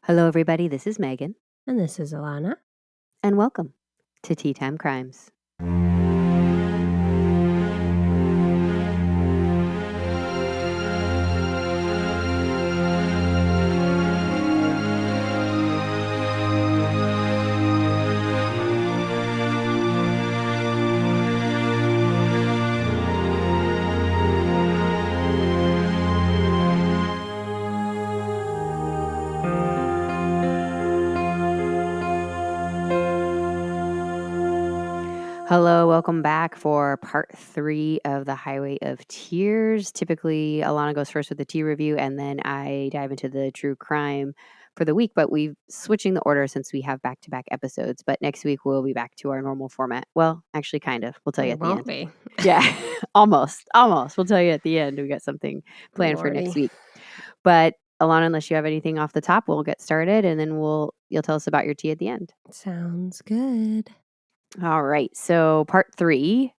Hello, everybody. This is Megan, And this is Alana. and welcome to Tea Time Crimes. Hello, welcome back for part 3 of the Highway of Tears. Typically, Alana goes first with the tea review, and then I dive into the true crime for the week. But we're switching the order since we have back-to-back episodes. But next week, we'll be back to our normal format. Well, actually, kind of. We'll tell you at the end. Won't be. Yeah, almost. We'll tell you at the end. We got something planned for next week. But Alana, unless you have anything off the top, we'll get started, and then you'll tell us about your tea at the end. Sounds good. All right. So part 3,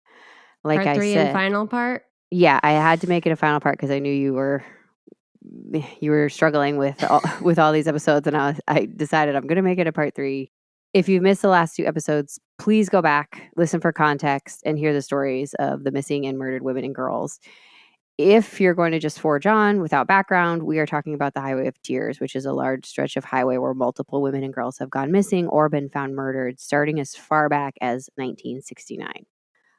like Part 3 I said, and final part? Yeah, I had to make it a final part because I knew you were struggling with all these episodes, and I decided I'm going to make it a part 3. If you've missed the last 2 episodes, please go back, listen for context, and hear the stories of the missing and murdered women and girls. If you're going to just forge on without background, we are talking about the Highway of Tears, which is a large stretch of highway where multiple women and girls have gone missing or been found murdered, starting as far back as 1969.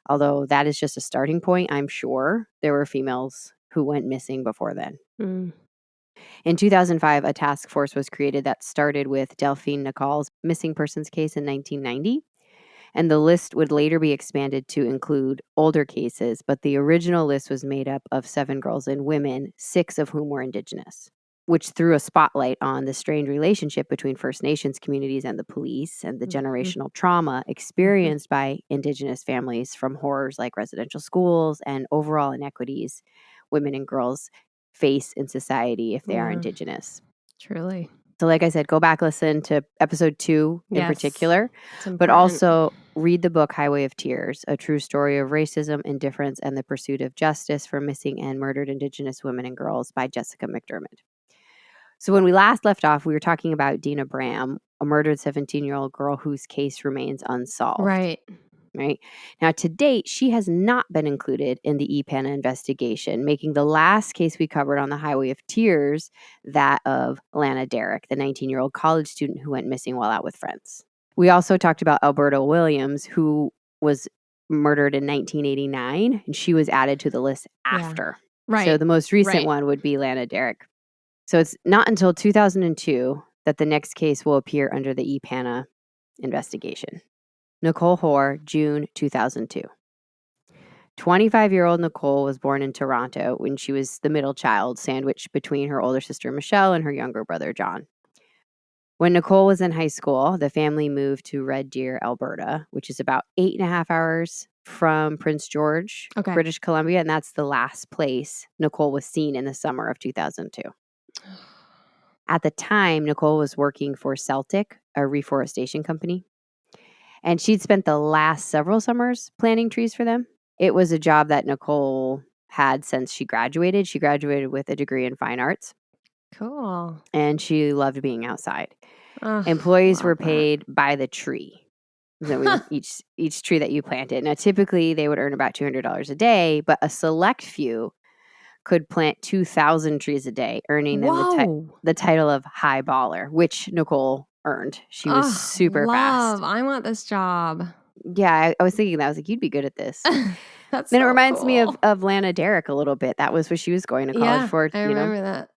Although that is just a starting point, I'm sure there were females who went missing before then. In 2005, a task force was created that started with Delphine Nicol's missing persons case in 1990. And the list would later be expanded to include older cases, but the original list was made up of 7 girls and women, 6 of whom were Indigenous, which threw a spotlight on the strained relationship between First Nations communities and the police and the generational trauma experienced by Indigenous families from horrors like residential schools and overall inequities women and girls face in society if they are Indigenous. Truly. So like I said, go back, listen to episode 2 in particular, but also read the book Highway of Tears, a true story of racism, indifference, and the pursuit of justice for missing and murdered Indigenous women and girls by Jessica McDermott. So when we last left off, we were talking about Dina Bram, a murdered 17-year-old girl whose case remains unsolved. Right. Now, to date, she has not been included in the E-PANA investigation, making the last case we covered on the Highway of Tears that of Lana Derrick, the 19-year-old college student who went missing while out with friends. We also talked about Alberta Williams, who was murdered in 1989, and she was added to the list after. Right. So the most recent one would be Lana Derrick. So it's not until 2002 that the next case will appear under the E-PANA investigation. Nicole Hoare, June 2002. 25-year-old Nicole was born in Toronto when she was the middle child, sandwiched between her older sister Michelle and her younger brother John. When Nicole was in high school, the family moved to Red Deer, Alberta, which is about 8.5 hours from Prince George, British Columbia, and that's the last place Nicole was seen in the summer of 2002. At the time, Nicole was working for Celtic, a reforestation company. And she'd spent the last several summers planting trees for them. It was a job that Nicole had since she graduated. She graduated with a degree in fine arts. Cool. And she loved being outside. Employees were paid by the tree. So each tree that you planted. Now, typically, they would earn about $200 a day, but a select few could plant 2,000 trees a day, earning them the title of high baller, which Nicole earned. She was super fast. I want this job. Yeah, I was thinking that. I was like, you'd be good at this. That's then it reminds me of Lana Derrick a little bit. That was what she was going to college for. I remember that.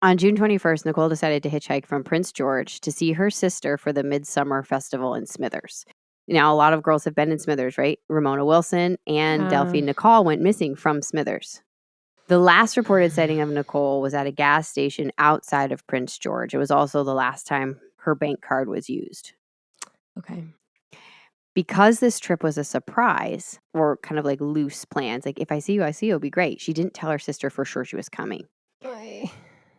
On June 21st, Nicole decided to hitchhike from Prince George to see her sister for the Midsummer Festival in Smithers. Now, a lot of girls have been in Smithers, right? Ramona Wilson and Delphine Nicole went missing from Smithers. The last reported sighting of Nicole was at a gas station outside of Prince George. It was also the last time her bank card was used. Okay. Because this trip was a surprise or kind of like loose plans, like if I see you, it'll be great. She didn't tell her sister for sure she was coming. Boy.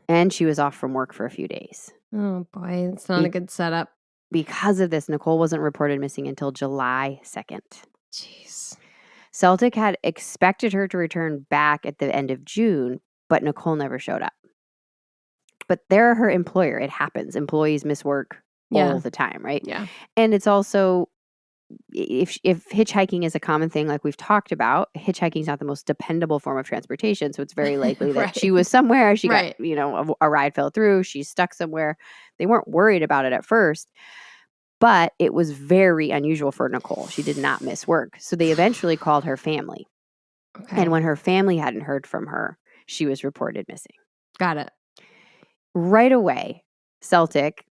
And she was off from work for a few days. Oh boy, it's not a good setup. Because of this, Nicole wasn't reported missing until July 2nd. Jeez. Celtic had expected her to return back at the end of June, but Nicole never showed up. but they're her employer. It happens. Employees miss work all the time, right? Yeah. And it's also, if hitchhiking is a common thing, like we've talked about, hitchhiking is not the most dependable form of transportation. So it's very likely that she was somewhere, she got, a ride fell through, she's stuck somewhere. They weren't worried about it at first, but it was very unusual for Nicole. She did not miss work. So they eventually called her family. Okay. And when her family hadn't heard from her, she was reported missing. Got it. Right away, Celtic,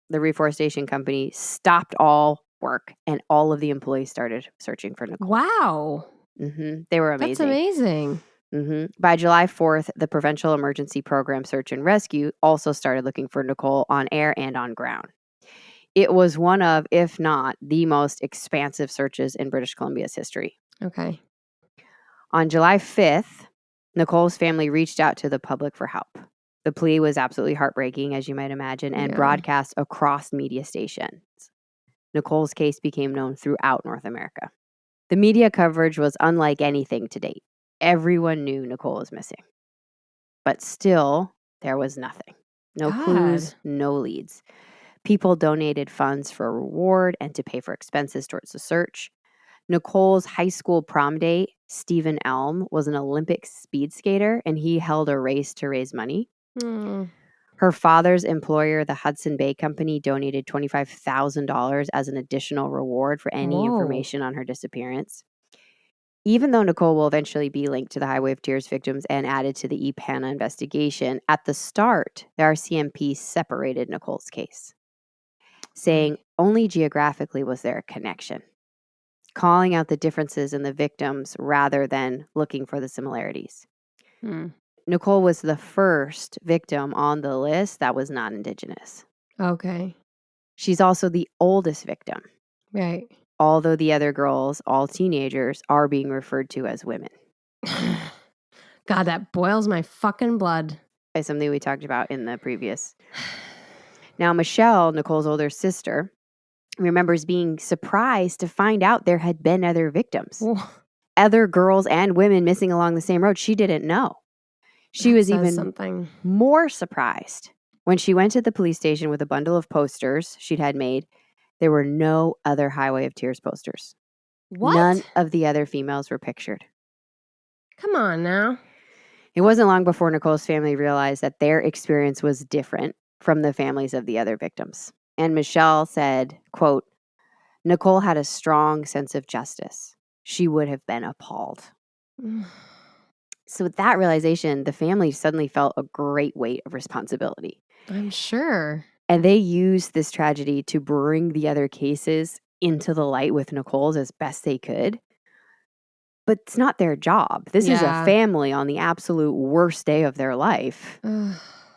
the reforestation company, stopped all work and all of the employees started searching for Nicole. Wow. They were amazing. That's amazing. By July 4th, the Provincial Emergency Program Search and Rescue also started looking for Nicole on air and on ground. It was one of, if not the most expansive searches in British Columbia's history. Okay. On July 5th, Nicole's family reached out to the public for help. The plea was absolutely heartbreaking, as you might imagine, and broadcast across media stations. Nicole's case became known throughout North America. The media coverage was unlike anything to date. Everyone knew Nicole was missing. But still, there was nothing. No clues, no leads. People donated funds for a reward and to pay for expenses towards the search. Nicole's high school prom date, Stephen Elm, was an Olympic speed skater, and he held a race to raise money. Her father's employer, the Hudson Bay Company, donated $25,000 as an additional reward for any information on her disappearance. Even though Nicole will eventually be linked to the Highway of Tears victims and added to the E-PANA investigation, at the start, the RCMP separated Nicole's case, saying only geographically was there a connection, calling out the differences in the victims rather than looking for the similarities. Nicole was the first victim on the list that was not Indigenous. Okay. She's also the oldest victim. Right. Although the other girls, all teenagers, are being referred to as women. God, that boils my fucking blood. It's something we talked about in the previous. Now, Michelle, Nicole's older sister, remembers being surprised to find out there had been other victims. Other girls and women missing along the same road. She didn't know. She was even more surprised when she went to the police station with a bundle of posters she'd had made. There were no other Highway of Tears posters. What? None of the other females were pictured. Come on now. It wasn't long before Nicole's family realized that their experience was different from the families of the other victims. And Michelle said, quote, Nicole had a strong sense of justice. She would have been appalled. So with that realization, the family suddenly felt a great weight of responsibility. I'm sure. And they used this tragedy to bring the other cases into the light with Nicole's as best they could. But it's not their job. This is a family on the absolute worst day of their life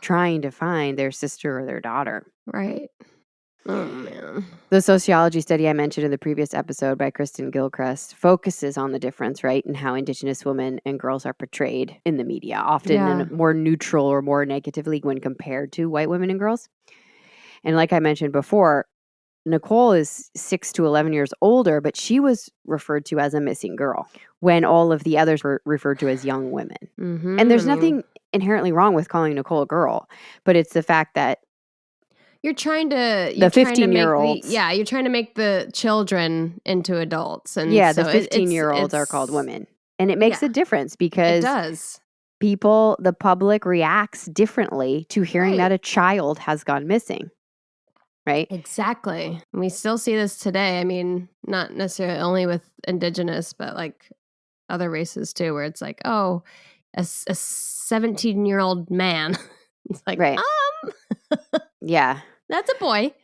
trying to find their sister or their daughter. Right. Oh, man. The sociology study I mentioned in the previous episode by Kristen Gilchrist focuses on the difference, right, in how Indigenous women and girls are portrayed in the media, often in a more neutral or more negatively when compared to white women and girls. And like I mentioned before, Nicole is 6 to 11 years older, but she was referred to as a missing girl when all of the others were referred to as young women. And there's nothing inherently wrong with calling Nicole a girl, but it's the fact that you're trying to... the 15-year-olds. You're trying to make the children into adults. And the 15-year-olds are called women. And it makes a difference because... It does. The public reacts differently to hearing that a child has gone missing. Right? Exactly. And we still see this today. I mean, not necessarily only with Indigenous, but like other races too, where it's like, oh, a 17-year-old man. It's like, yeah. That's a boy.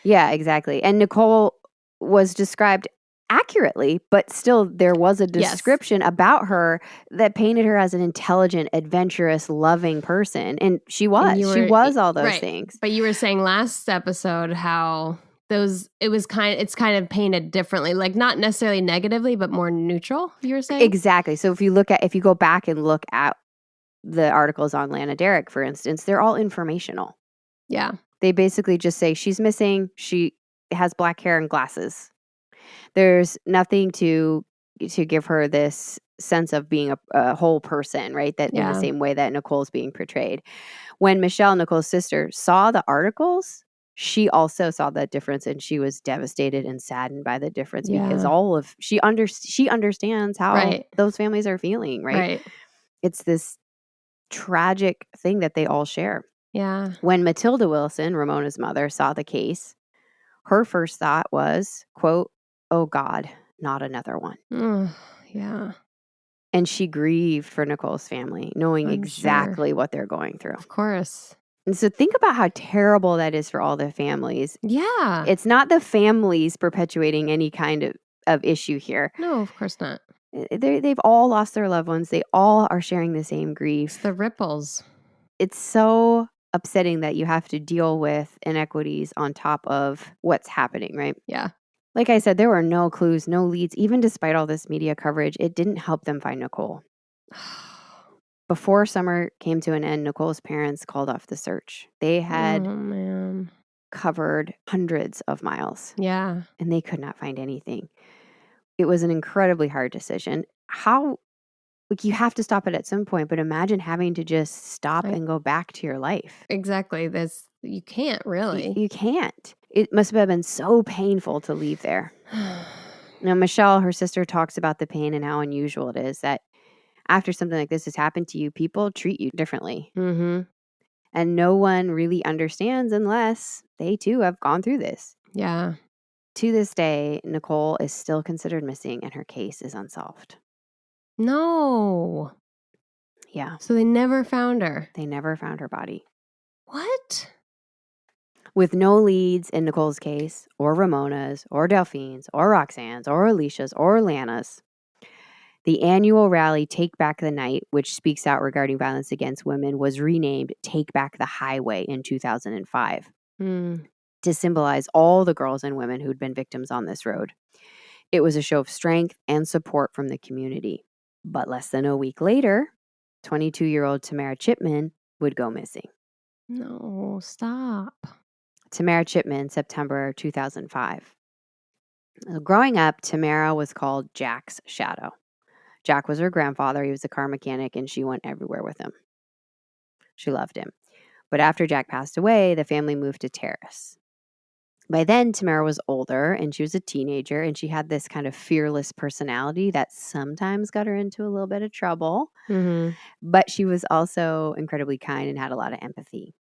Yeah, exactly. And Nicole was described accurately, but still there was a description about her that painted her as an intelligent, adventurous, loving person. And she was. She was all those things. But you were saying last episode how it's kind of painted differently, like not necessarily negatively, but more neutral, you were saying? Exactly. So if you go back and look at the articles on Lana Derrick, for instance, they're all informational. Yeah. They basically just say she's missing, she has black hair and glasses. There's nothing to give her this sense of being a whole person, right? That in the Yeah. same way that Nicole's being portrayed. When Michelle, Nicole's sister, saw the articles, she also saw that difference, and she was devastated and saddened by the difference because Yeah. she understands how Right. those families are feeling, right? Right. It's this tragic thing that they all share. Yeah. When Matilda Wilson, Ramona's mother, saw the case, her first thought was, quote, "Oh God, not another one." Yeah. And she grieved for Nicole's family, knowing I'm exactly sure. what they're going through. Of course. And so think about how terrible that is for all the families. Yeah. It's not the families perpetuating any kind of issue here. No, of course not. They've all lost their loved ones. They all are sharing the same It's grief. the ripples. It's so upsetting that you have to deal with inequities on top of what's happening, right? Yeah. Like I said, there were no clues, no leads. Even despite all this media coverage, it didn't help them find Nicole. Before summer came to an end, Nicole's parents called off the search. They had Oh, man. covered hundreds of miles Yeah. and they could not find anything. It was an incredibly hard decision. How, like, you have to stop it at some point, but imagine having to just stop and go back to your life. Exactly. You can't really. You can't. It must have been so painful to leave there. Now, Michelle, her sister, talks about the pain and how unusual it is that after something like this has happened to you, people treat you differently. Mm-hmm. And no one really understands unless they too have gone through this. Yeah. To this day, Nicole is still considered missing and her case is unsolved. No. Yeah. So they never found her. They never found her body. What? With no leads in Nicole's case, or Ramona's, or Delphine's, or Roxanne's, or Alicia's, or Lana's, the annual rally Take Back the Night, which speaks out regarding violence against women, was renamed Take Back the Highway in 2005 to symbolize all the girls and women who'd been victims on this road. It was a show of strength and support from the community. But less than a week later, 22-year-old Tamara Chipman would go missing. No, stop. Tamara Chipman, September 2005. Growing up, Tamara was called Jack's shadow. Jack was her grandfather. He was a car mechanic, and she went everywhere with him. She loved him. But after Jack passed away, the family moved to Terrace. By then, Tamara was older, and she was a teenager, and she had this kind of fearless personality that sometimes got her into a little bit of trouble. Mm-hmm. But she was also incredibly kind and had a lot of empathy.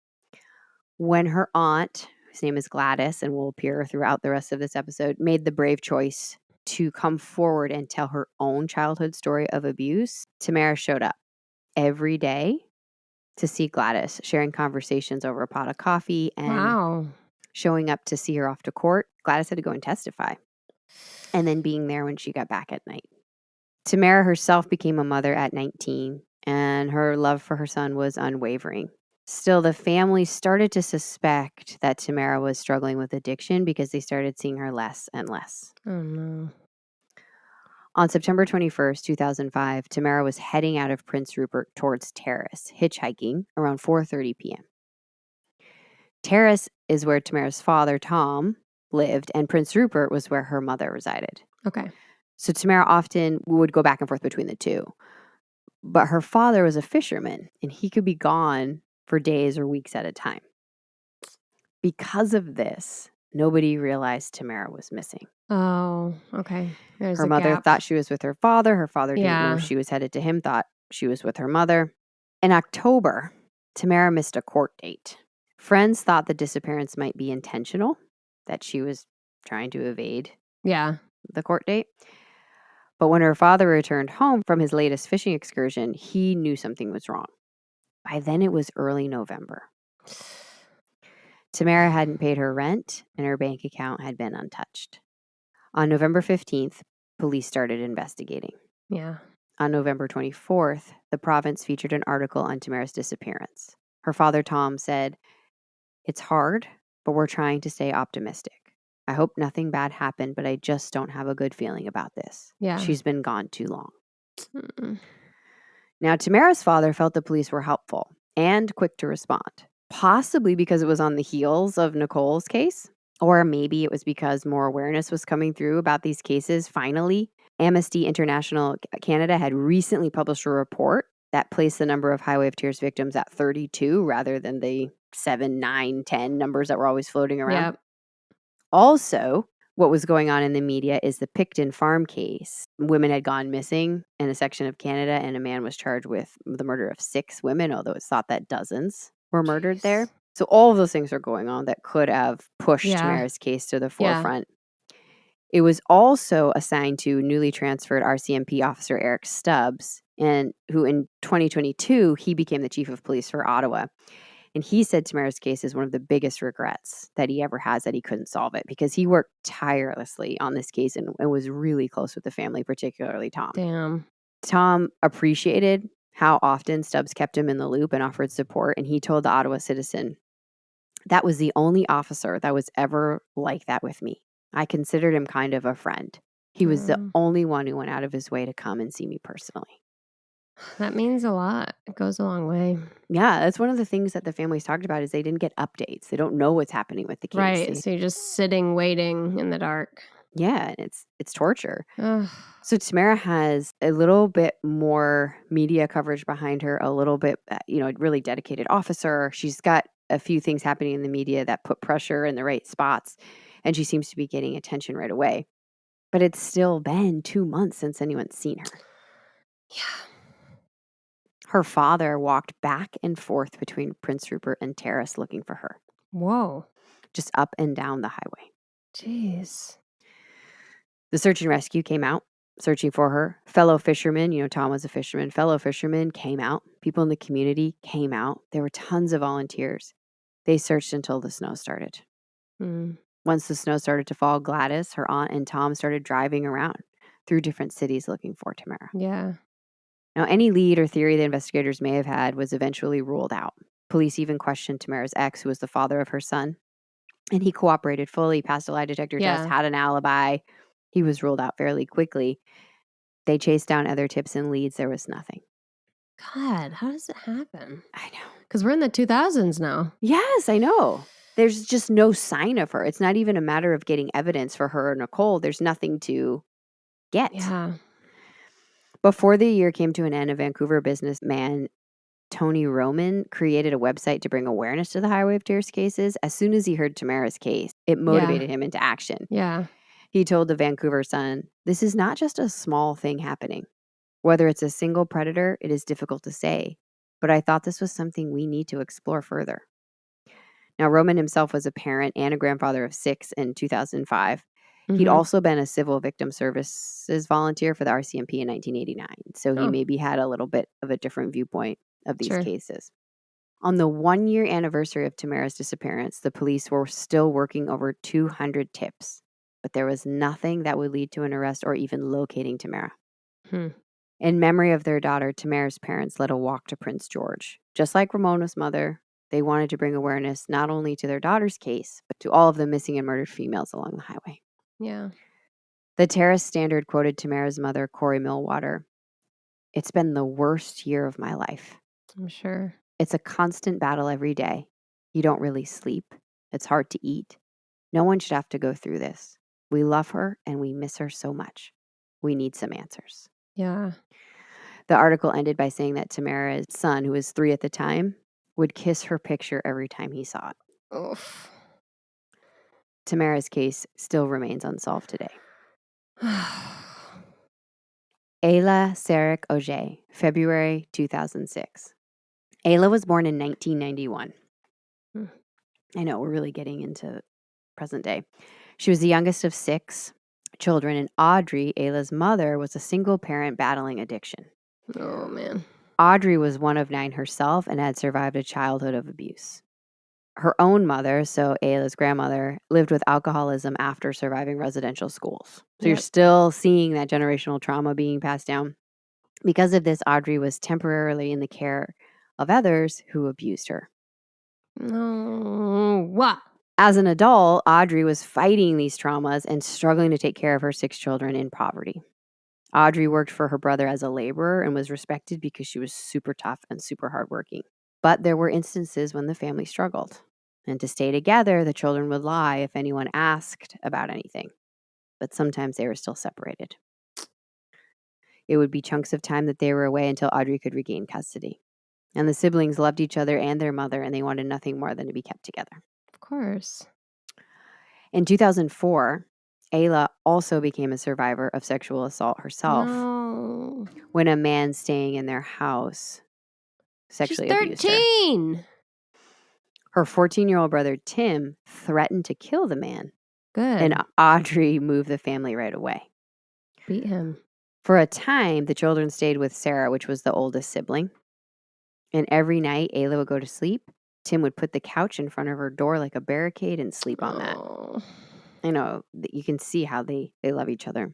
When her aunt, whose name is Gladys and will appear throughout the rest of this episode, made the brave choice to come forward and tell her own childhood story of abuse, Tamara showed up every day to see Gladys, sharing conversations over a pot of coffee and showing up to see her off to court. Gladys had to go and testify, and then being there when she got back at night. Tamara herself became a mother at 19, and her love for her son was unwavering. Still, the family started to suspect that Tamara was struggling with addiction because they started seeing her less and less. Oh, no. On September 21st, 2005, Tamara was heading out of Prince Rupert towards Terrace, hitchhiking around 4:30 p.m. Terrace is where Tamara's father, Tom, lived, and Prince Rupert was where her mother resided. Okay. So Tamara often would go back and forth between the two. But her father was a fisherman, and he could be gone for days or weeks at a time. Because of this, nobody realized Tamara was missing. Oh, okay. There's her a mother gap. thought she was with her father. Her father didn't know she was headed to him, thought she was with her mother. In October, Tamara missed a court date. Friends thought the disappearance might be intentional, that she was trying to evade the court date. But when her father returned home from his latest fishing excursion, he knew something was wrong. By then, it was early November. Tamara hadn't paid her rent, and her bank account had been untouched. On November 15th, police started investigating. Yeah. On November 24th, the province featured an article on Tamara's disappearance. Her father, Tom, said, "It's hard, but we're trying to stay optimistic. I hope nothing bad happened, but I just don't have a good feeling about this. Yeah. She's been gone too long." Mm-mm. Now, Tamara's father felt the police were helpful and quick to respond, possibly because it was on the heels of Nicole's case, or maybe it was because more awareness was coming through about these cases finally Amnesty International Canada had recently published a report that placed the number of Highway of Tears victims at 32 rather than the 7, 9, 10 numbers that were always floating around. Yep. Also, what was going on in the media is the Picton Farm case. Women had gone missing in a section of Canada, and a man was charged with the murder of 6 women, although it's thought that dozens were murdered there. So all of those things are going on that could have pushed Tamara's case to the forefront. It was also assigned to newly transferred RCMP officer Eric Stubbs, and who in 2022, he became the chief of police for Ottawa. And he said Tamara's case is one of the biggest regrets that he ever has that he couldn't solve it, because he worked tirelessly on this case and was really close with the family, particularly Tom. Damn. Tom appreciated how often Stubbs kept him in the loop and offered support. And he told the Ottawa Citizen, "That was the only officer that was ever like that with me. I considered him kind of a friend. He was the only one who went out of his way to come and see me personally." That means a lot. It goes a long way. Yeah, that's one of the things that the families talked about is they didn't get updates. They don't know what's happening with the case. Right. So you're just sitting, waiting in the dark. Yeah, and it's torture. Ugh. So Tamara has a little bit more media coverage behind her, a little bit, really dedicated officer. She's got a few things happening in the media that put pressure in the right spots, and she seems to be getting attention right away. But it's still been 2 months since anyone's seen her. Yeah. Her father walked back and forth between Prince Rupert and Terrace looking for her. Whoa. Just up and down the highway. Jeez. The search and rescue came out, searching for her. Fellow fishermen, Tom was a fisherman, fellow fishermen came out. People in the community came out. There were tons of volunteers. They searched until the snow started. Once the snow started to fall, Gladys, her aunt, and Tom started driving around through different cities looking for Tamara. Yeah. Now, any lead or theory the investigators may have had was eventually ruled out. Police even questioned Tamara's ex, who was the father of her son, and he cooperated fully, passed a lie detector test, had an alibi. He was ruled out fairly quickly. They chased down other tips and leads. There was nothing. God, how does it happen? I know. Because we're in the 2000s now. Yes, I know. There's just no sign of her. It's not even a matter of getting evidence for her or Nicole. There's nothing to get. Yeah. Before the year came to an end, a Vancouver businessman, Tony Roman, created a website to bring awareness to the Highway of Tears cases. As soon as he heard Tamara's case, it motivated him into action. Yeah. He told the Vancouver Sun, "This is not just a small thing happening. Whether it's a single predator, it is difficult to say, but I thought this was something we need to explore further." Now, Roman himself was a parent and a grandfather of 6 in 2005. He'd also been a civil victim services volunteer for the RCMP in 1989. So he maybe had a little bit of a different viewpoint of these cases. On the 1-year anniversary of Tamara's disappearance, the police were still working over 200 tips, but there was nothing that would lead to an arrest or even locating Tamara. In memory of their daughter, Tamara's parents led a walk to Prince George. Just like Ramona's mother, they wanted to bring awareness not only to their daughter's case, but to all of the missing and murdered females along the highway. Yeah. The Terrace Standard quoted Tamara's mother, Corey Millwater, "It's been the worst year of my life. I'm sure. It's a constant battle every day. You don't really sleep. It's hard to eat. No one should have to go through this. We love her and we miss her so much. We need some answers." Yeah. The article ended by saying that Tamara's son, who was 3 at the time, would kiss her picture every time he saw it. Oof. Tamara's case still remains unsolved today. Ayla Sarek Auger, February 2006. Ayla was born in 1991. I know, we're really getting into present day. She was the youngest of 6 children, and Audrey, Ayla's mother, was a single parent battling addiction. Oh, man. Audrey was one of 9 herself and had survived a childhood of abuse. Her own mother, so Ayla's grandmother, lived with alcoholism after surviving residential schools. So you're still seeing that generational trauma being passed down. Because of this, Audrey was temporarily in the care of others who abused her. No. What? As an adult, Audrey was fighting these traumas and struggling to take care of her 6 children in poverty. Audrey worked for her brother as a laborer and was respected because she was super tough and super hardworking. But there were instances when the family struggled. And to stay together, the children would lie if anyone asked about anything. But sometimes they were still separated. It would be chunks of time that they were away until Audrey could regain custody. And the siblings loved each other and their mother, and they wanted nothing more than to be kept together. Of course. In 2004, Ayla also became a survivor of sexual assault herself No. when a man staying in their house sexually abused her. She's 13. Her 14-year-old brother, Tim, threatened to kill the man, Good. and Audrey moved the family right away. Beat him. For a time, the children stayed with Sarah, which was the oldest sibling. And every night, Ayla would go to sleep. Tim would put the couch in front of her door like a barricade and sleep on that. Oh. I know, you can see how they love each other.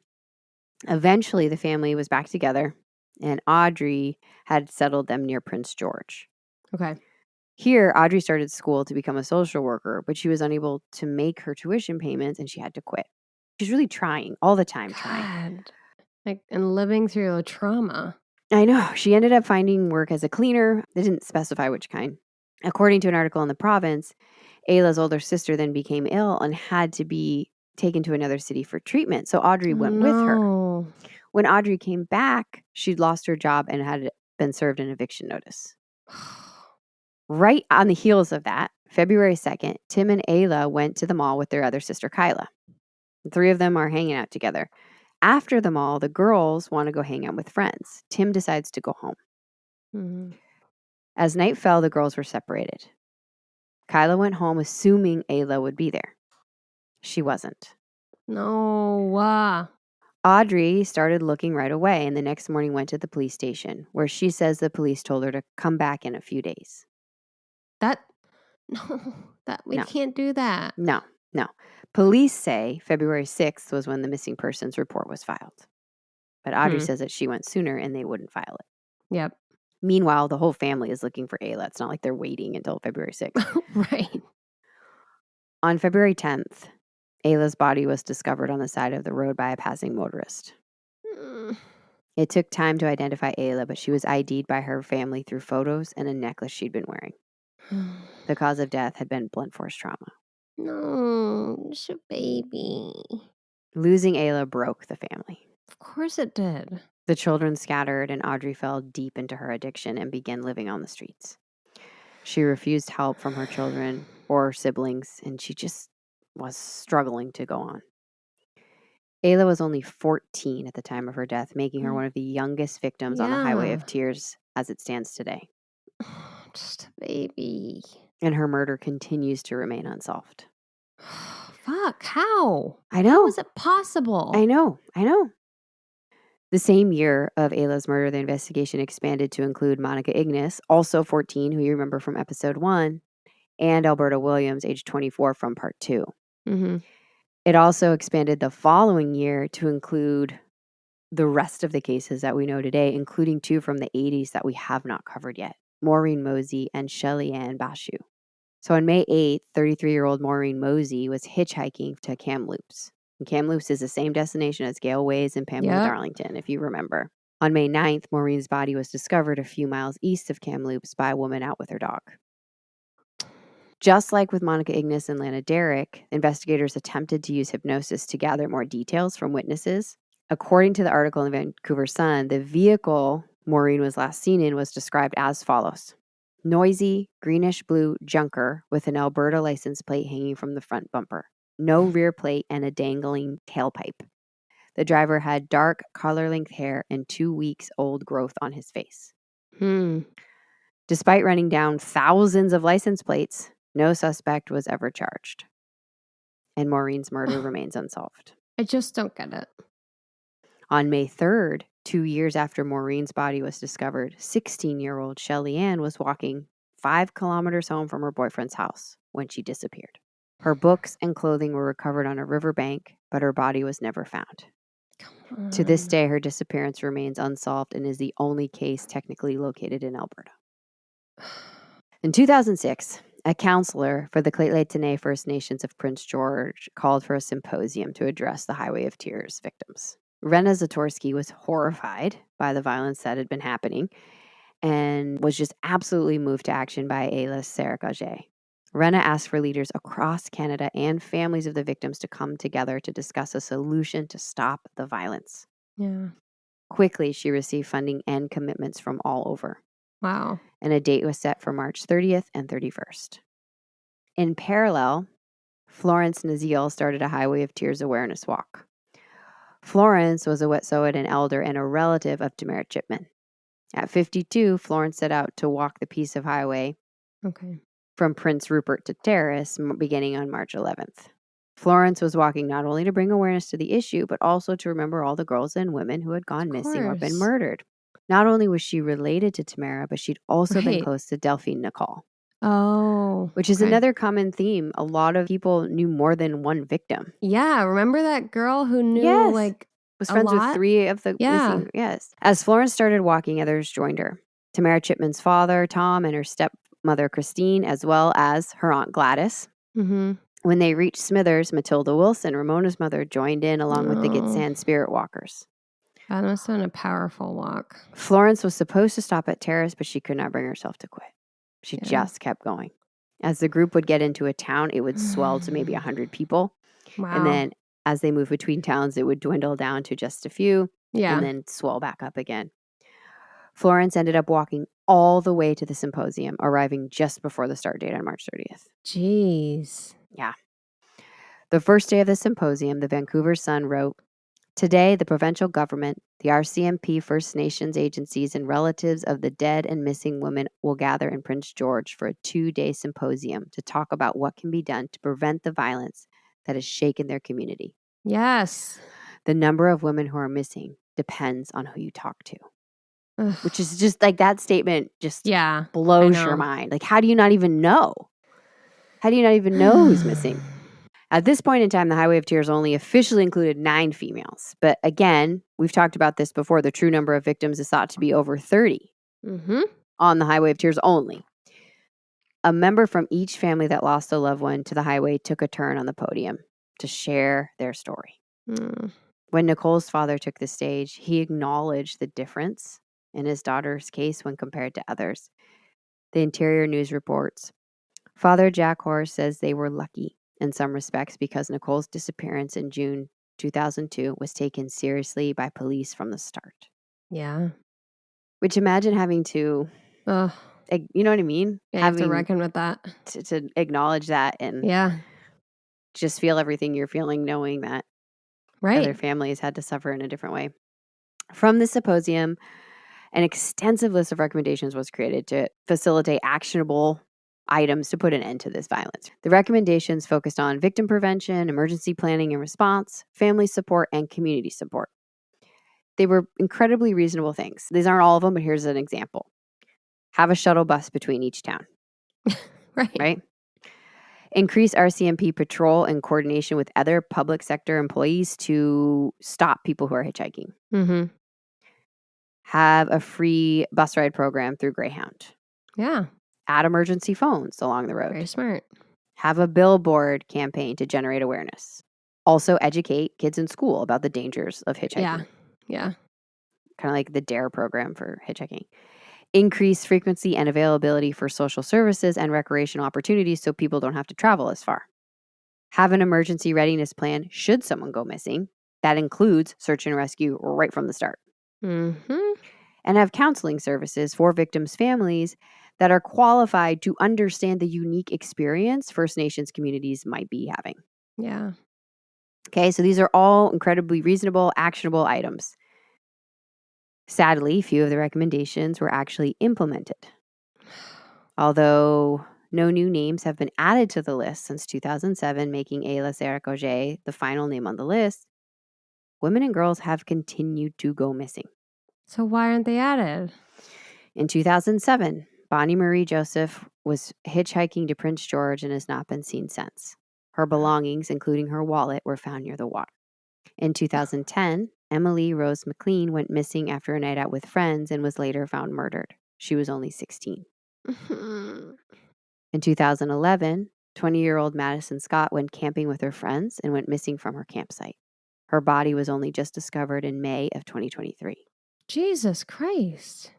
Eventually, the family was back together, and Audrey had settled them near Prince George. Okay. Here, Audrey started school to become a social worker, but she was unable to make her tuition payments, and she had to quit. She's really trying, all the time trying. God. Like, and living through a trauma. I know. She ended up finding work as a cleaner. They didn't specify which kind. According to an article in The Province, Ayla's older sister then became ill and had to be taken to another city for treatment. So Audrey went with her. No. When Audrey came back, she'd lost her job and had been served an eviction notice. Right on the heels of that, February 2nd, Tim and Ayla went to the mall with their other sister, Kyla. The three of them are hanging out together. After the mall, the girls want to go hang out with friends. Tim decides to go home. Mhm. As night fell, the girls were separated. Kyla went home assuming Ayla would be there. She wasn't. No. Audrey started looking right away, and the next morning went to the police station, where she says the police told her to come back in a few days. We No. can't do that. No. Police say February 6th was when the missing persons report was filed. But Audrey says that she went sooner and they wouldn't file it. Yep. Meanwhile, the whole family is looking for Ayla. It's not like they're waiting until February 6th. Right. On February 10th, Ayla's body was discovered on the side of the road by a passing motorist. Mm. It took time to identify Ayla, but she was ID'd by her family through photos and a necklace she'd been wearing. The cause of death had been blunt force trauma. No, it's a baby. Losing Ayla broke the family. Of course it did. The children scattered, and Audrey fell deep into her addiction and began living on the streets. She refused help from her children or siblings, and she just was struggling to go on. Ayla was only 14 at the time of her death, making her one of the youngest victims on the Highway of Tears as it stands today. Just a baby. And her murder continues to remain unsolved. Fuck, how? I know. How is it possible? I know. The same year of Ayla's murder, the investigation expanded to include Monica Ignis, also 14, who you remember from episode 1, and Alberta Williams, age 24, from part 2. Mm-hmm. It also expanded the following year to include the rest of the cases that we know today, including 2 from the 80s that we have not covered yet, Maureen Mosey and Shelly Ann Bashu. So on May 8th, 33-year-old Maureen Mosey was hitchhiking to Kamloops. And Kamloops is the same destination as Gale Ways and Pamela Darlington, if you remember. On May 9th, Maureen's body was discovered a few miles east of Kamloops by a woman out with her dog. Just like with Monica Ignis and Lana Derrick, investigators attempted to use hypnosis to gather more details from witnesses. According to the article in the Vancouver Sun, the vehicle Maureen was last seen in was described as follows. Noisy, greenish-blue junker with an Alberta license plate hanging from the front bumper. No rear plate and a dangling tailpipe. The driver had dark, collar-length hair and 2 weeks old growth on his face. Despite running down thousands of license plates, no suspect was ever charged. And Maureen's murder remains unsolved. I just don't get it. On May 3rd, 2 years after Maureen's body was discovered, 16-year-old Shelly Ann was walking 5 kilometers home from her boyfriend's house when she disappeared. Her books and clothing were recovered on a riverbank, but her body was never found. To this day, her disappearance remains unsolved and is the only case technically located in Alberta. In 2006, a counselor for the Lheidli First Nations of Prince George called for a symposium to address the Highway of Tears victims. Rena Zatorsky was horrified by the violence that had been happening and was just absolutely moved to action by Ayla Sarakaje. Rena asked for leaders across Canada and families of the victims to come together to discuss a solution to stop the violence. Yeah. Quickly, she received funding and commitments from all over. Wow. And a date was set for March 30th and 31st. In parallel, Florence Naziel started a Highway of Tears awareness walk. Florence was a Wet'suwet'en elder and a relative of Tamara Chipman. At 52, Florence set out to walk the piece of highway from Prince Rupert to Terrace, beginning on March 11th. Florence was walking not only to bring awareness to the issue, but also to remember all the girls and women who had gone missing or been murdered. Not only was she related to Tamara, but she'd also been close to Delphine Nicole. Oh. Which is another common theme. A lot of people knew more than one victim. Yeah. Remember that girl who knew was friends with 3 of the missing. Yes. As Florence started walking, others joined her. Tamara Chipman's father, Tom, and her stepmother, Christine, as well as her aunt Gladys. Mm-hmm. When they reached Smithers, Matilda Wilson, Ramona's mother, joined in along with the Get Sand Spirit Walkers. That must have been a powerful walk. Florence was supposed to stop at Terrace, but she could not bring herself to quit. She just kept going. As the group would get into a town, it would swell to maybe 100 people. Wow. And then as they moved between towns, it would dwindle down to just a few and then swell back up again. Florence ended up walking all the way to the symposium, arriving just before the start date on March 30th. Jeez. Yeah. The first day of the symposium, the Vancouver Sun wrote, "Today, the provincial government, the RCMP, First Nations agencies, and relatives of the dead and missing women will gather in Prince George for a 2-day symposium to talk about what can be done to prevent the violence that has shaken their community. Yes. The number of women who are missing depends on who you talk to." Ugh. Which is just like that statement just blows your mind. Like, how do you not even know? How do you not even know who's missing? At this point in time, the Highway of Tears only officially included 9 females. But again, we've talked about this before. The true number of victims is thought to be over 30 on the Highway of Tears only. A member from each family that lost a loved one to the highway took a turn on the podium to share their story. When Nicole's father took the stage, he acknowledged the difference in his daughter's case when compared to others. The Interior News reports, Father Jack Hoare says they were lucky in some respects because Nicole's disappearance in June 2002 was taken seriously by police from the start. Yeah. Which imagine having to, you know what I mean? Yeah, having to reckon with that. To acknowledge that and just feel everything you're feeling knowing that other families had to suffer in a different way. From the symposium, an extensive list of recommendations was created to facilitate actionable items to put an end to this violence. The recommendations focused on victim prevention, emergency planning and response, family support, and community support. They were incredibly reasonable things. These aren't all of them, but here's an example. Have a shuttle bus between each town. Right? Increase RCMP patrol in coordination with other public sector employees to stop people who are hitchhiking. Have a free bus ride program through Greyhound. Yeah. Add emergency phones along the road. Very smart. Have a billboard campaign to generate awareness. Also educate kids in school about the dangers of hitchhiking. Yeah. Kind of like the DARE program for hitchhiking. Increase frequency and availability for social services and recreational opportunities so people don't have to travel as far. Have an emergency readiness plan should someone go missing. That includes search and rescue right from the start. And have counseling services for victims' families that are qualified to understand the unique experience First Nations communities might be having. Yeah. Okay, so these are all incredibly reasonable, actionable items. Sadly, few of the recommendations were actually implemented. Although no new names have been added to the list since 2007, making Ayla Serra-Cogé the final name on the list, women and girls have continued to go missing. So why aren't they added? In 2007, Bonnie Marie Joseph was hitchhiking to Prince George and has not been seen since. Her belongings, including her wallet, were found near the water. In 2010, Emily Rose McLean went missing after a night out with friends and was later found murdered. She was only 16. In 2011, 20-year-old Madison Scott went camping with her friends and went missing from her campsite. Her body was only just discovered in May of 2023. Jesus Christ.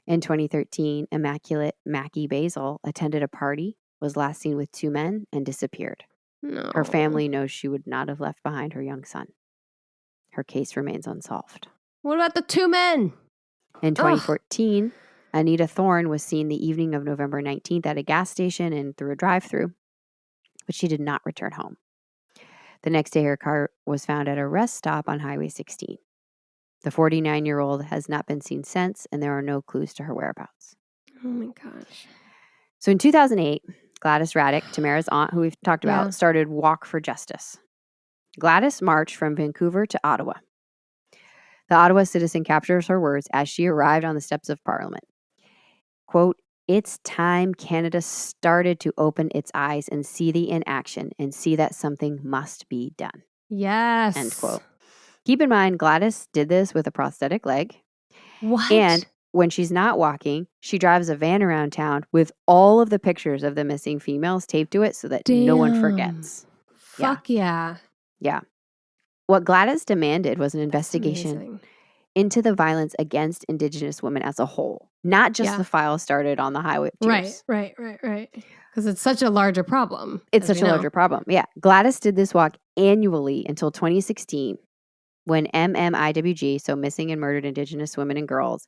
In 2013, Immaculate Mackie Basil attended a party, was last seen with 2 men, and disappeared. No. Her family knows she would not have left behind her young son. Her case remains unsolved. What about the 2 men? In 2014, Anita Thorne was seen the evening of November 19th at a gas station and through a drive-thru, but she did not return home. The next day, her car was found at a rest stop on Highway 16. The 49-year-old has not been seen since, and there are no clues to her whereabouts. Oh my gosh. So in 2008, Gladys Raddick, Tamara's aunt, who we've talked about, started Walk for Justice. Gladys marched from Vancouver to Ottawa. The Ottawa citizen captures her words as she arrived on the steps of Parliament. Quote, "It's time Canada started to open its eyes and see the inaction and see that something must be done." Yes. End quote. Keep in mind, Gladys did this with a prosthetic leg. What? And when she's not walking, she drives a van around town with all of the pictures of the missing females taped to it so that no one forgets. Fuck yeah. Yeah. What Gladys demanded was an investigation into the violence against Indigenous women as a whole, not just the file started on the Highway of Tears. Right. Because it's such a larger problem. It's such a larger problem. Yeah. Gladys did this walk annually until 2016 when MMIWG, so Missing and Murdered Indigenous Women and Girls,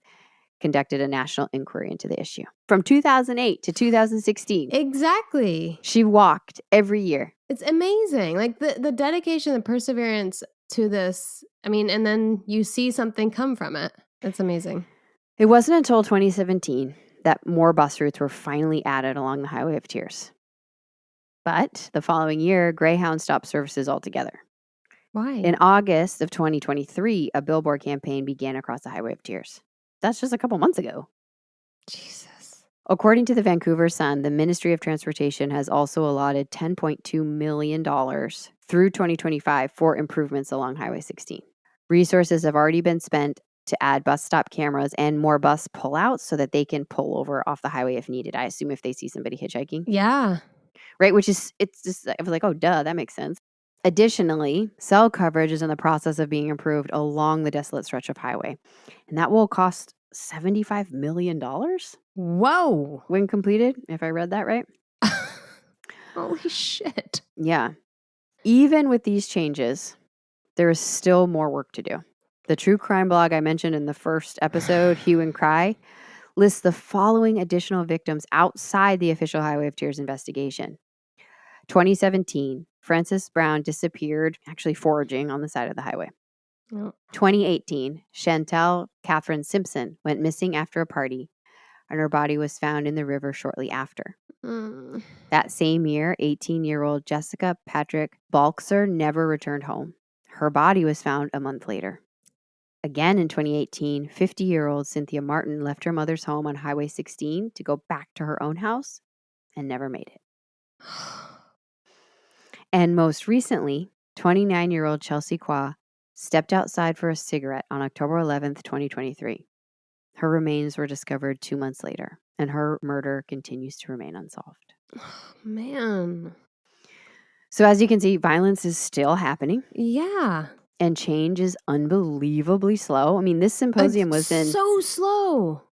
conducted a national inquiry into the issue. From 2008 to 2016. Exactly. She walked every year. It's amazing. Like the dedication, the perseverance to this. I mean, and then you see something come from it. It's amazing. It wasn't until 2017 that more bus routes were finally added along the Highway of Tears. But the following year, Greyhound stopped services altogether. Why? In August of 2023, a billboard campaign began across the Highway of Tears. That's just a couple months ago. Jesus. According to the Vancouver Sun, the Ministry of Transportation has also allotted $10.2 million through 2025 for improvements along Highway 16. Resources have already been spent to add bus stop cameras and more bus pullouts so that they can pull over off the highway if needed. I assume if they see somebody hitchhiking. Yeah. Right, which is, it's just, I was like, oh, duh, that makes sense. Additionally, cell coverage is in the process of being improved along the desolate stretch of highway. And that will cost $75 million. Whoa. When completed, if I read that right. Holy shit. Yeah. Even with these changes, there is still more work to do. The true crime blog I mentioned in the first episode, Hue and Cry, lists the following additional victims outside the official Highway of Tears investigation. 2017, Frances Brown disappeared, actually foraging on the side of the highway. Oh. 2018, Chantel Catherine Simpson went missing after a party, and her body was found in the river shortly after. That same year, 18-year-old Jessica Patrick Balkser never returned home. Her body was found a month later. Again in 2018, 50-year-old Cynthia Martin left her mother's home on Highway 16 to go back to her own house and never made it. And most recently, 29-year-old Chelsea Kwa stepped outside for a cigarette on October 11th, 2023. Her remains were discovered 2 months later, and her murder continues to remain unsolved. Oh, man. So as you can see, violence is still happening. Yeah. And change is unbelievably slow. I mean, this symposium was so slow.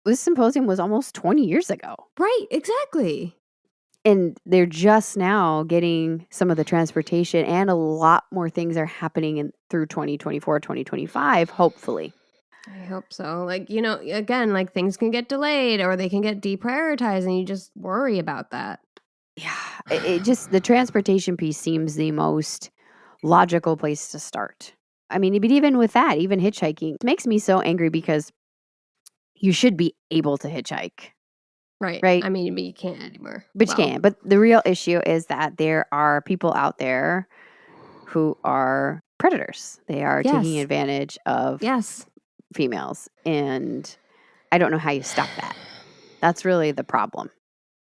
This symposium was almost 20 years ago. Right, exactly. And they're just now getting some of the transportation, and a lot more things are happening through 2024, 2025, hopefully. I hope so. Like, you know, again, like things can get delayed or they can get deprioritized and you just worry about that. Yeah, it just, the transportation piece seems the most logical place to start. I mean, but even with that, even hitchhiking, it makes me so angry because you should be able to hitchhike. Right. Right. I mean, but you can't anymore. But you can. But the real issue is that there are people out there who are predators. They are taking advantage of females. And I don't know how you stop that. That's really the problem.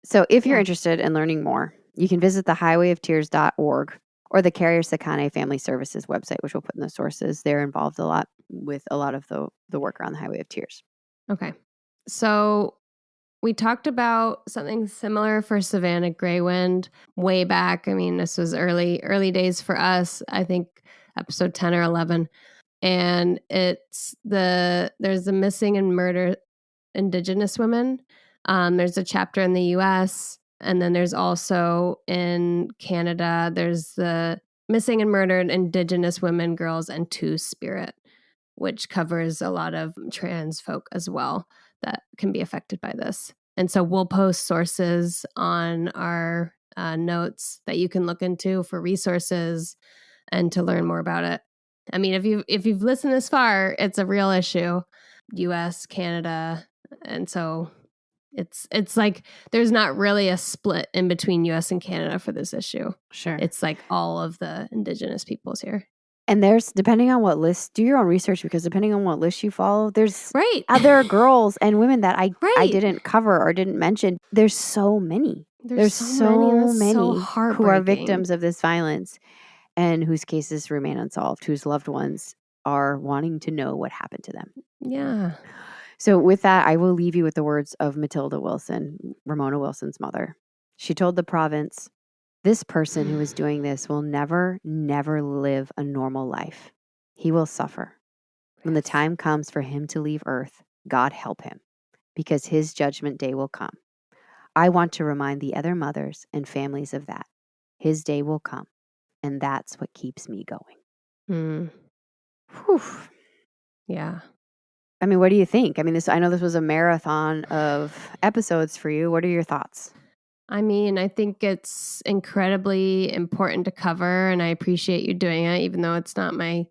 So if you're interested in learning more, you can visit the highwayoftears.org or the Carrier Sakane Family Services website, which we'll put in the sources. They're involved a lot with a lot of the work around the Highway of Tears. Okay. So we talked about something similar for Savannah Greywind way back. I mean, this was early days for us. I think episode 10 or 11. And there's the missing and murdered Indigenous women. There's a chapter in the US, and then there's also in Canada, there's the missing and murdered Indigenous women, girls, and Two-Spirit. which covers a lot of trans folk as well that can be affected by this. And so we'll post sources on our notes that you can look into for resources and to learn more about it. I mean, if you've listened this far, it's a real issue. US, Canada, and so it's like there's not really a split in between US and Canada for this issue. Sure. It's like all of the Indigenous peoples here. And there's, depending on what list, do your own research, because depending on what list you follow, there's Right. other girls and women that I Right. didn't cover or didn't mention. There's so many. There's so many so who are heartbreaking. victims of this violence and whose cases remain unsolved, whose loved ones are wanting to know what happened to them. Yeah. So with that, I will leave you with the words of Matilda Wilson, Ramona Wilson's mother. She told the province, "This person who is doing this will never, never live a normal life. He will suffer. When the time comes for him to leave Earth, God help him, because his judgment day will come. I want to remind the other mothers and families of that. His day will come, and that's what keeps me going." Whew. Yeah. I mean, what do you think? I mean, I know this was a marathon of episodes for you. What are your thoughts? I mean, I think it's incredibly important to cover, and I appreciate you doing it, even though it's not my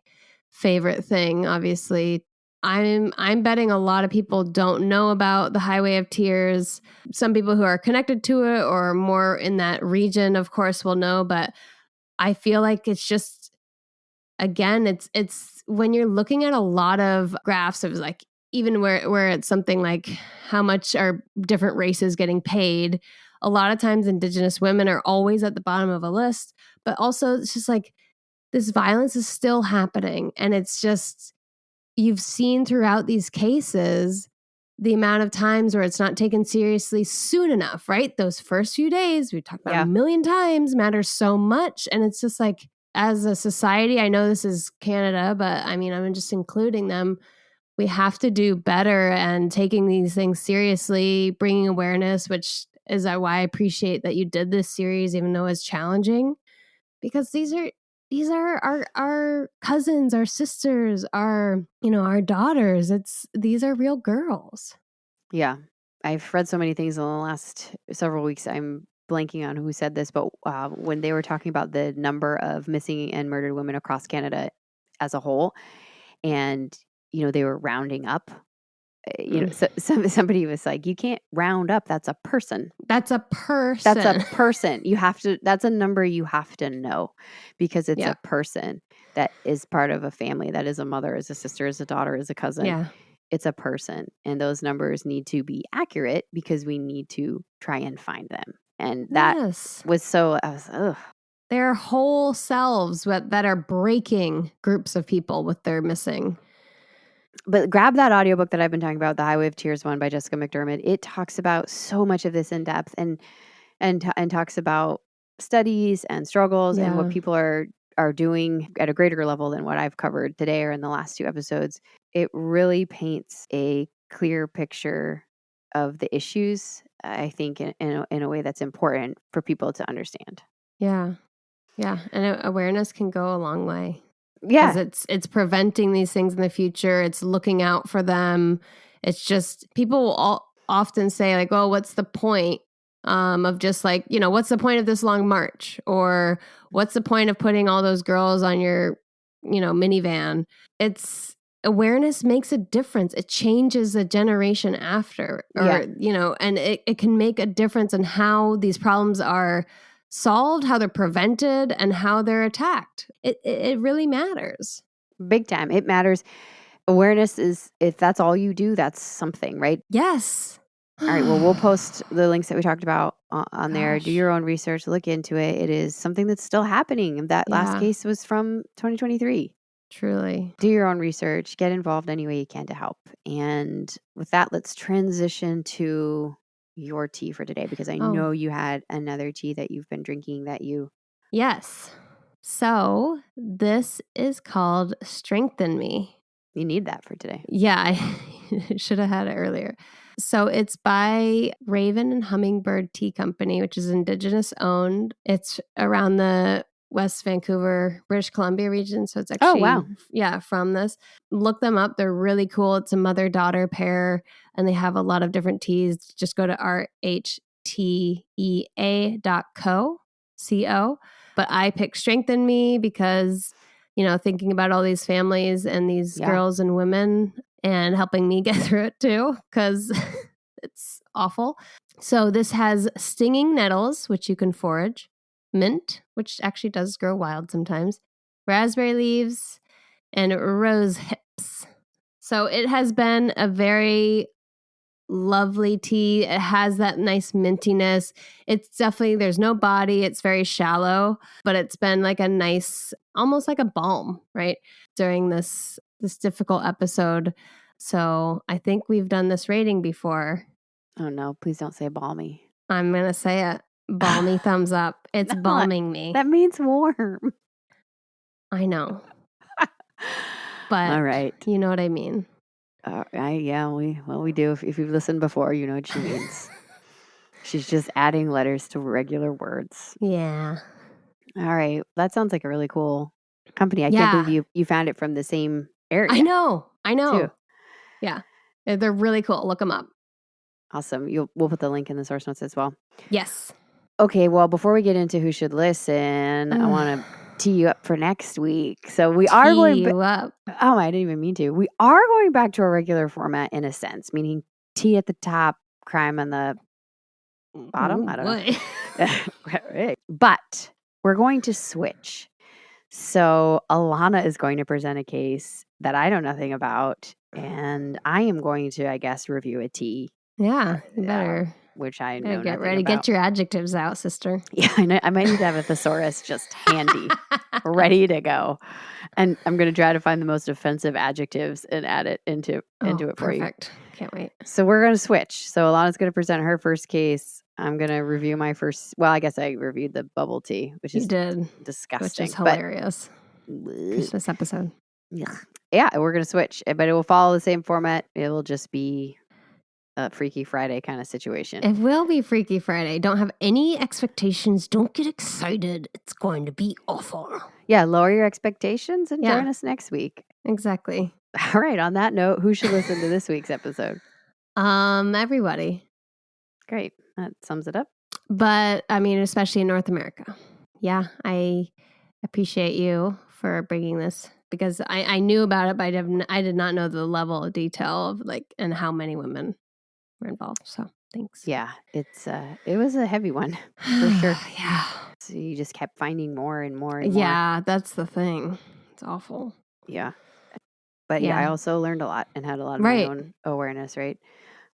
favorite thing. Obviously, I'm betting a lot of people don't know about the Highway of Tears. Some people who are connected to it or more in that region, of course, will know. But I feel like it's just, again, it's when you're looking at a lot of graphs of like, even where it's something like how much are different races getting paid, a lot of times Indigenous women are always at the bottom of a list, but also it's just like this violence is still happening. And it's just, you've seen throughout these cases the amount of times where it's not taken seriously soon enough, right? Those first few days, we've talked about a million times, matters so much. And it's just like, as a society, I know this is Canada, but I mean, I'm just including them. We have to do better and taking these things seriously, bringing awareness, which is why I appreciate that you did this series, even though it's challenging, because these are our cousins, our sisters, our daughters. These are real girls. Yeah. I've read so many things in the last several weeks. I'm blanking on who said this, but when they were talking about the number of missing and murdered women across Canada as a whole, and they were rounding up. Somebody was like, "You can't round up. That's a person. That's a person. That's a person. You have to. That's a number you have to know, because it's a person that is part of a family. That is a mother, is a sister, is a daughter, is a cousin. Yeah. It's a person, and those numbers need to be accurate because we need to try and find them." And that was so. I was, ugh. There are whole selves that are breaking groups of people with their missing. But grab that audiobook that I've been talking about, the Highway of Tears one by Jessica McDermott. It talks about so much of this in depth and talks about studies and struggles and what people are doing at a greater level than what I've covered today or in the last 2 episodes. It really paints a clear picture of the issues, I think, in a way that's important for people to understand. Yeah. Yeah. And awareness can go a long way. Yeah. Because it's preventing these things in the future. It's looking out for them. It's just, people will often say like, "Oh, what's the point of just like, what's the point of this long march? Or what's the point of putting all those girls on your, minivan?" Awareness makes a difference. It changes a generation after, and it can make a difference in how these problems are solved, how they're prevented, and how they're attacked. It really matters. Big time. It matters. Awareness is, if that's all you do, that's something, right? Yes. All right. Well, we'll post the links that we talked about on there. Do your own research. Look into it. It is something that's still happening. That last case was from 2023. Truly. Do your own research. Get involved any way you can to help. And with that, let's transition to your tea for today, because I know you had another tea that you've been drinking that you... Yes. So this is called Strengthen Me. You need that for today. Yeah, I should have had it earlier. So it's by Raven and Hummingbird Tea Company, which is Indigenous owned. It's around the West Vancouver, British Columbia region. So it's Oh, actually, wow. from this. Look them up. They're really cool. It's a mother-daughter pair, and they have a lot of different teas. Just go to rhtea.co. But I picked Strengthen Me because, thinking about all these families and these girls and women and helping me get through it too, because it's awful. So this has stinging nettles, which you can forage, mint, which actually does grow wild sometimes, raspberry leaves, and rose hips. So it has been a very lovely tea. It has that nice mintiness. It's definitely, there's no body. It's very shallow, but it's been like a nice, almost like a balm, right? During this difficult episode. So I think we've done this rating before. Oh no, please don't say balmy. I'm going to say it. Balmy thumbs up. It's No, balming me. That means warm. I know. But all right. You know what I mean. We do. If you've listened before, you know what she means. She's just adding letters to regular words. Yeah. All right. That sounds like a really cool company. I can't believe you found it from the same area. I know. Too. Yeah. They're really cool. Look them up. Awesome. We'll put the link in the source notes as well. Yes. Okay. Well, before we get into who should listen, I want to tee you up for next week. So we are going up. Oh, I didn't even mean to. We are going back to a regular format in a sense, meaning tea at the top, crime on the bottom. I don't know. But we're going to switch. So Alana is going to present a case that I know nothing about, and I am going to, I guess, review a tea. Yeah, you better. Which I know get nothing ready. about. Get your adjectives out, sister. Yeah, I might need to have a thesaurus just handy, ready to go. And I'm going to try to find the most offensive adjectives and add it into it for you. Perfect. Can't wait. So we're going to switch. So Alana's going to present her first case. I'm going to review my first. Well, I guess I reviewed the bubble tea, which is disgusting. Which is hilarious. Christmas episode. Yeah, we're going to switch, but it will follow the same format. It will just be a Freaky Friday kind of situation. It will be Freaky Friday. Don't have any expectations. Don't get excited. It's going to be awful. Yeah, lower your expectations and join us next week. Exactly. All right. On that note, who should listen to this week's episode? Everybody. Great. That sums it up. But I mean, especially in North America. Yeah, I appreciate you for bringing this because I knew about it, but I did not know the level of detail of and how many women were involved. So thanks. Yeah, it was a heavy one for sure. Yeah. So you just kept finding more and more and more. Yeah, that's the thing. It's awful. Yeah. But I also learned a lot and had a lot of my own awareness, right?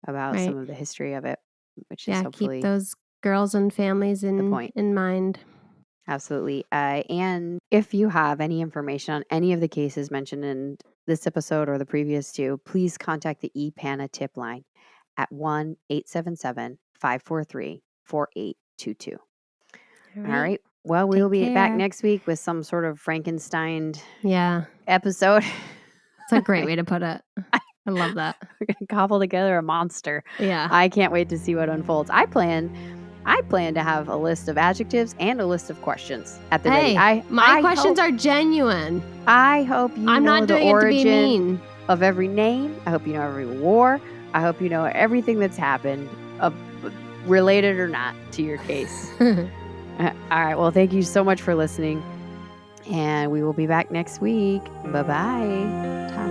About some of the history of it, which is hopefully keep those girls and families in mind. Absolutely. And if you have any information on any of the cases mentioned in this episode or the previous two, please contact the E-PANA Tip Line at 1-877-543-4822. All right. Well, we will be back next week with some sort of Frankenstein episode. That's a great way to put it. I love that. We're going to cobble together a monster. Yeah. I can't wait to see what unfolds. I plan to have a list of adjectives and a list of questions at the ready. My questions are genuine. I hope you I'm know not the doing origin it to be mean. of every name. I hope you know every war. I hope you know everything that's happened, related or not, to your case. All right. Well, thank you so much for listening. And we will be back next week. Bye-bye.